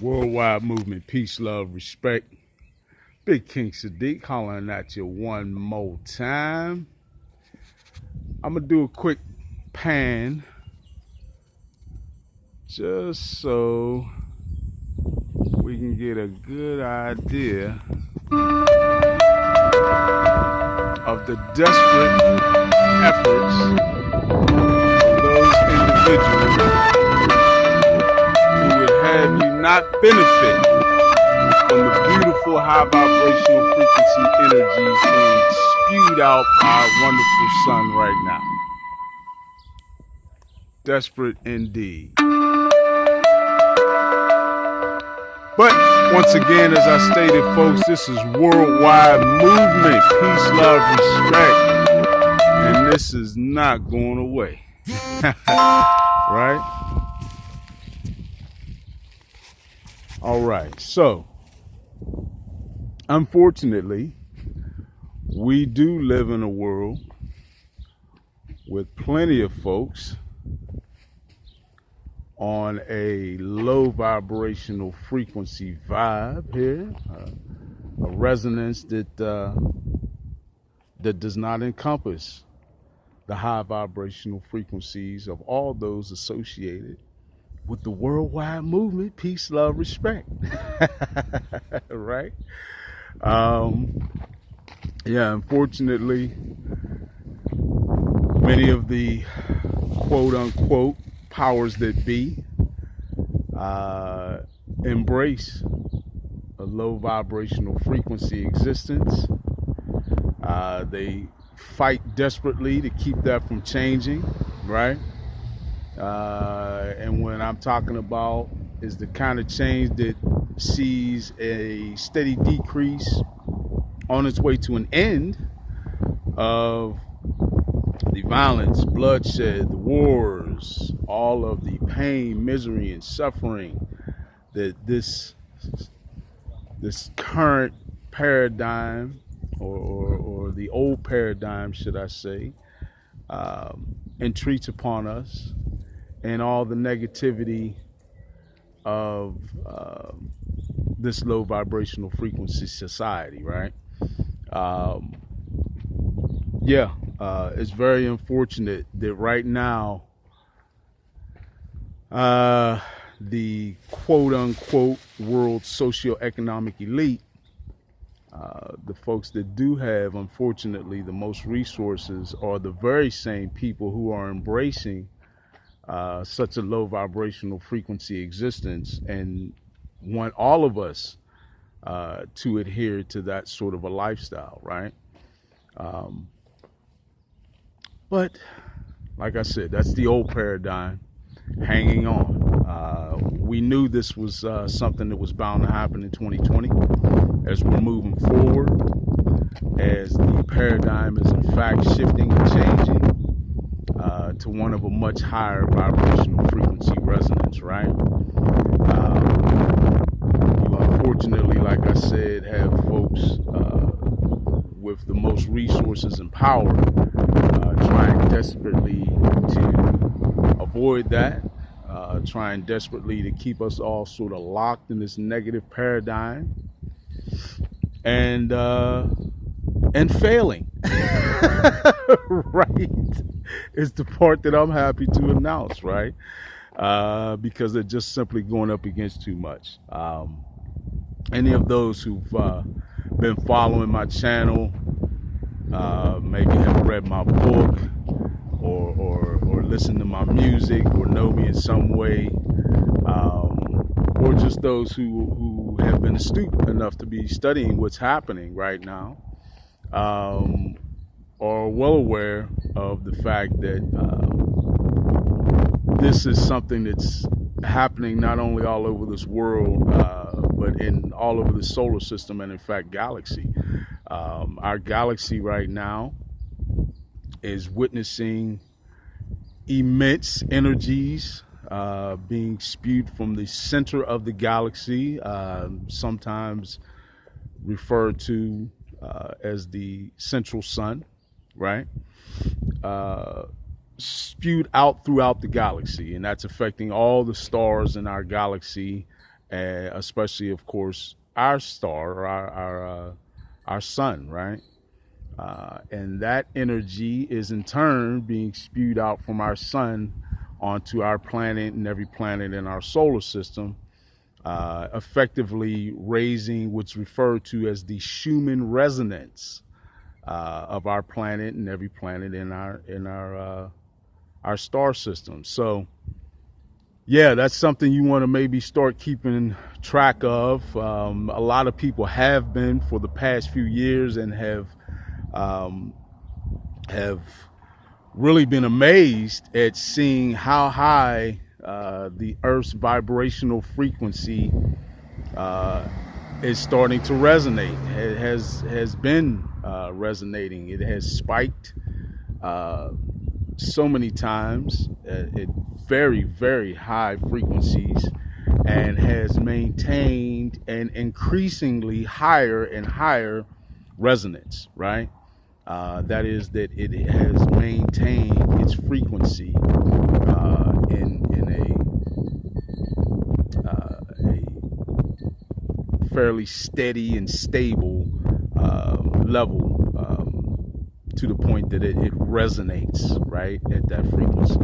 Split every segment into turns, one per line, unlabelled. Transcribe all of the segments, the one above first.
Worldwide movement, peace, love, respect. Big King Sadiq hollering at you one more time. I'm going to do a quick pan just so we can get a good idea of the desperate efforts of those individuals who would have you not benefit from the beautiful high vibrational frequency energies being spewed out by our wonderful sun right now. Desperate indeed. But once again, as I stated, folks, this is worldwide movement, peace, love, respect, and this is not going away. Right? All right. So, unfortunately, we do live in a world with plenty of folks on a low vibrational frequency vibe here, a resonance that does not encompass the high vibrational frequencies of all those associated with the worldwide movement, peace, love, respect. Right? Yeah, unfortunately, many of the quote unquote powers that be embrace a low vibrational frequency existence. They fight desperately to keep that from changing, right? And when I'm talking about is the kind of change that sees a steady decrease on its way to an end of the violence, bloodshed, the wars, all of the pain, misery, and suffering that this current paradigm or the old paradigm, should I say, entreats upon us, and all the negativity of this low vibrational frequency society, right? It's very unfortunate that right now the quote unquote world socioeconomic elite, the folks that do have, unfortunately, the most resources, are the very same people who are embracing such a low vibrational frequency existence and want all of us to adhere to that sort of a lifestyle, right? But like I said, that's the old paradigm hanging on. We knew this was something that was bound to happen in 2020 as we're moving forward, as the paradigm is in fact shifting and changing to one of a much higher vibrational frequency resonance, right? You unfortunately, like I said, have folks with the most resources and power trying desperately to avoid that, trying desperately to keep us all sort of locked in this negative paradigm, and failing. Right, is the part that I'm happy to announce, right? Because they're just simply going up against too much. Any of those who've been following my channel, maybe have read my book or listened to my music or know me in some way, or just those who have been astute enough to be studying what's happening right now, are well aware of the fact that this is something that's happening not only all over this world, but in all over the solar system and in fact galaxy. Our galaxy right now is witnessing immense energies being spewed from the center of the galaxy, sometimes referred to as the central sun, right? Spewed out throughout the galaxy, and that's affecting all the stars in our galaxy especially, of course, our star, or our sun, right? And that energy is in turn being spewed out from our sun onto our planet and every planet in our solar system, effectively raising what's referred to as the Schumann resonance of our planet and every planet in our star system. So, yeah, that's something you want to maybe start keeping track of. A lot of people have been for the past few years and um, have really been amazed at seeing how high the Earth's vibrational frequency uh, is starting to resonate. It has been resonating. It has spiked uh, so many times at very, very high frequencies, and has maintained an increasingly higher and higher resonance, right? That is, that it has maintained its frequency in a fairly steady and stable level, to the point that it resonates right at that frequency.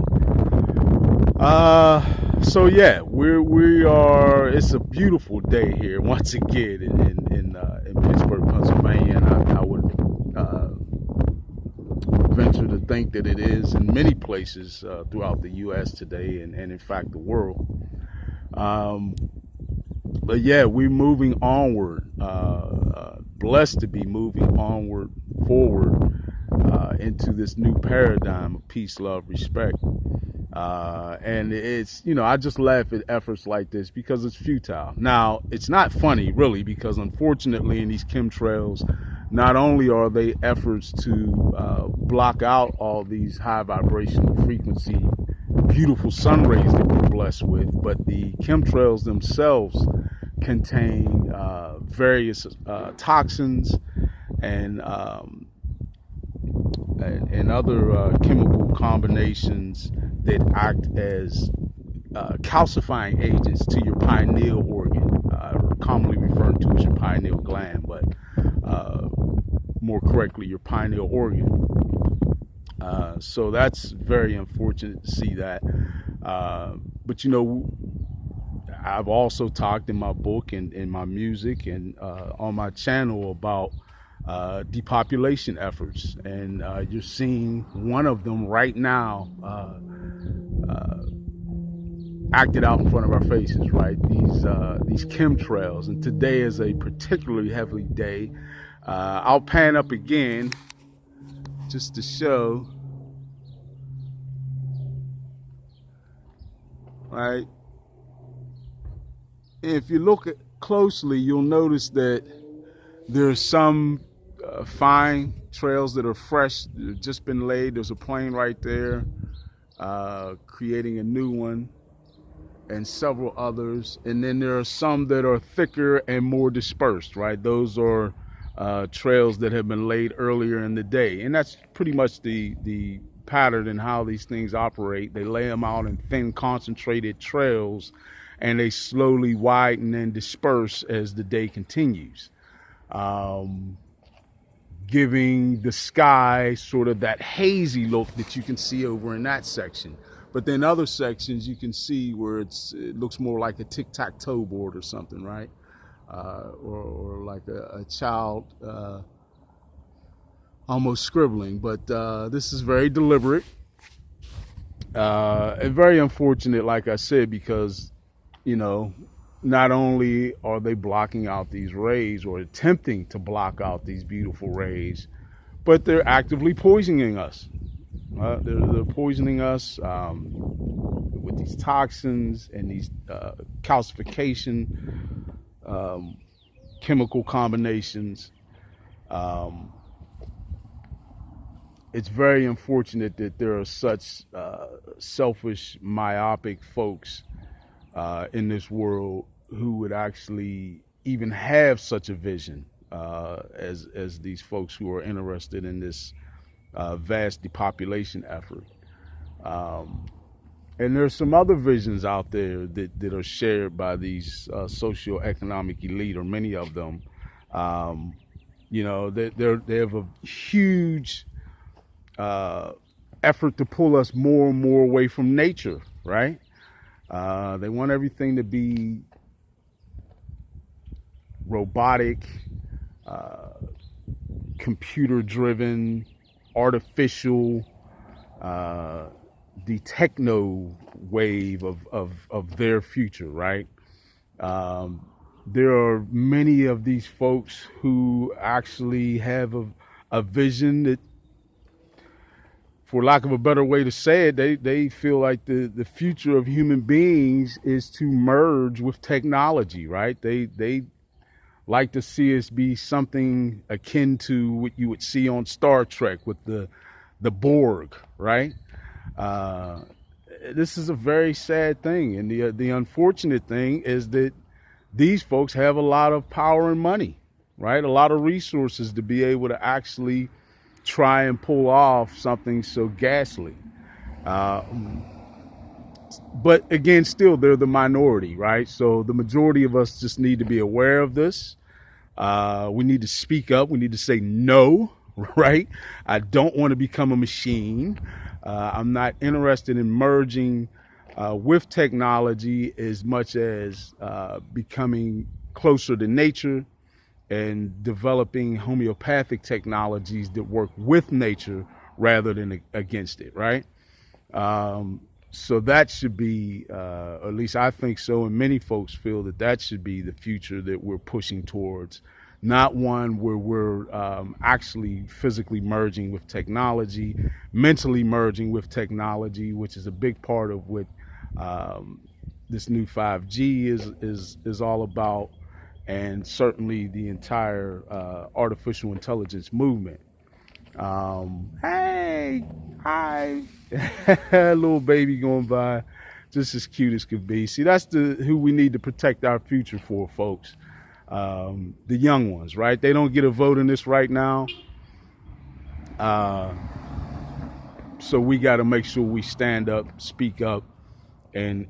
So yeah, we are. It's a beautiful day here once again in Pittsburgh, Pennsylvania, and I would venture to think that it is in many places throughout the U.S. today, and in fact the world. Um, but yeah, we're moving onward. Blessed to be moving onward, forward into this new paradigm of peace, love, respect. And it's, I just laugh at efforts like this because it's futile. Now, it's not funny, really, because unfortunately in these chemtrails, not only are they efforts to block out all these high vibrational frequency, beautiful sun rays that we're blessed with, but the chemtrails themselves contain various toxins and other chemical combinations that act as calcifying agents to your pineal organ, commonly referred to as your pineal gland, but more correctly, your pineal organ. So that's very unfortunate to see that. But I've also talked in my book and in my music and on my channel about depopulation efforts, and you're seeing one of them right now acted out in front of our faces, right? These chemtrails, and today is a particularly heavy day. I'll pan up again just to show, right? If you look at closely, you'll notice that there's some fine trails that are fresh, that have just been laid. There's a plane right there, creating a new one, and several others. And then there are some that are thicker and more dispersed, right? Those are trails that have been laid earlier in the day. And that's pretty much the pattern in how these things operate. They lay them out in thin, concentrated trails, and they slowly widen and disperse as the day continues. Giving the sky sort of that hazy look that you can see over in that section. But then other sections you can see where it looks more like a tic-tac-toe board or something, right? Or like a child almost scribbling. But this is very deliberate and very unfortunate, like I said, because, not only are they blocking out these rays or attempting to block out these beautiful rays, but they're actively poisoning us. They're poisoning us with these toxins and these calcification chemical combinations. It's very unfortunate that there are such selfish, myopic folks in this world who would actually even have such a vision as these folks who are interested in this vast depopulation effort. And there's some other visions out there that are shared by these socioeconomic elite, or many of them. Um, they have a huge uh, effort to pull us more and more away from nature, right? They want everything to be robotic, uh, computer driven, artificial, uh, the techno wave of their future, right? Um, there are many of these folks who actually have a vision that, for lack of a better way to say it, they feel like the future of human beings is to merge with technology, right? They like to see us be something akin to what you would see on Star Trek with the Borg, right? Uh, this is a very sad thing, and the unfortunate thing is that these folks have a lot of power and money, right? A lot of resources to be able to actually try and pull off something so ghastly. Uh, but again, still, they're the minority, right? So the majority of us just need to be aware of this. We need to speak up. We need to say no, right? I don't want to become a machine. I'm not interested in merging with technology as much as becoming closer to nature and developing homeopathic technologies that work with nature rather than against it, right? So that should be, at least I think so, and many folks feel that that should be the future that we're pushing towards, not one where we're actually physically merging with technology, mentally merging with technology, which is a big part of what this new 5G is all about, and certainly the entire artificial intelligence movement. Hey, hi, little baby going by, just as cute as could be. See, that's who we need to protect our future for, folks. The young ones, right? They don't get a vote in this right now, uh, so we got to make sure we stand up, speak up, and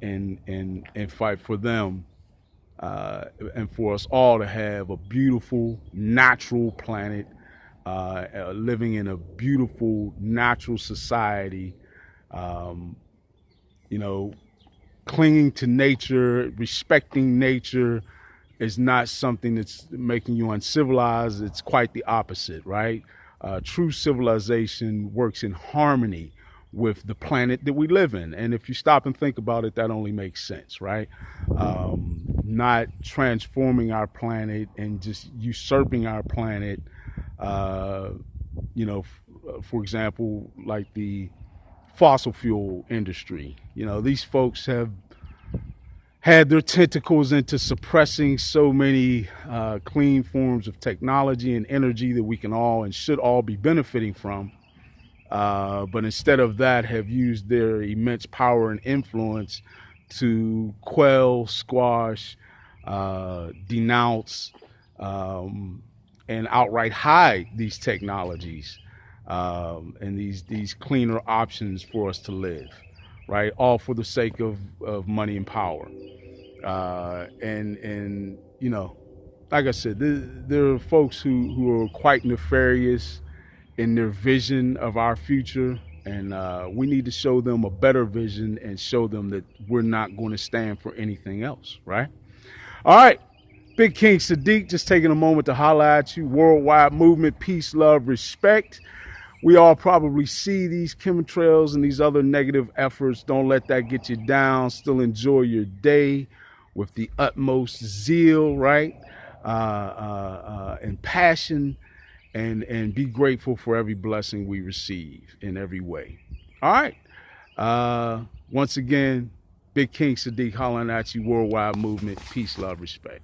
fight for them, and for us all to have a beautiful natural planet, living in a beautiful natural society, um, you know, clinging to nature, respecting nature is not something that's making you uncivilized. It's quite the opposite, right? True civilization works in harmony with the planet that we live in. And if you stop and think about it, that only makes sense, right? Not transforming our planet and just usurping our planet. Uh, for example, like the fossil fuel industry. These folks have had their tentacles into suppressing so many clean forms of technology and energy that we can all and should all be benefiting from. But instead of that, have used their immense power and influence to quell, squash, denounce, and outright hide these technologies, and these cleaner options for us to live, right? All for the sake of money and power. And like I said, there are folks who are quite nefarious in their vision of our future, and we need to show them a better vision and show them that we're not going to stand for anything else, right? All right. Big King Sadiq just taking a moment to holler at you. Worldwide movement, peace, love, respect. We all probably see these chemtrails and these other negative efforts. Don't let that get you down. Still enjoy your day with the utmost zeal, right? And passion, and be grateful for every blessing we receive in every way. All right. Once again, Big King Sadiq hollering at you. Worldwide movement, peace, love, respect.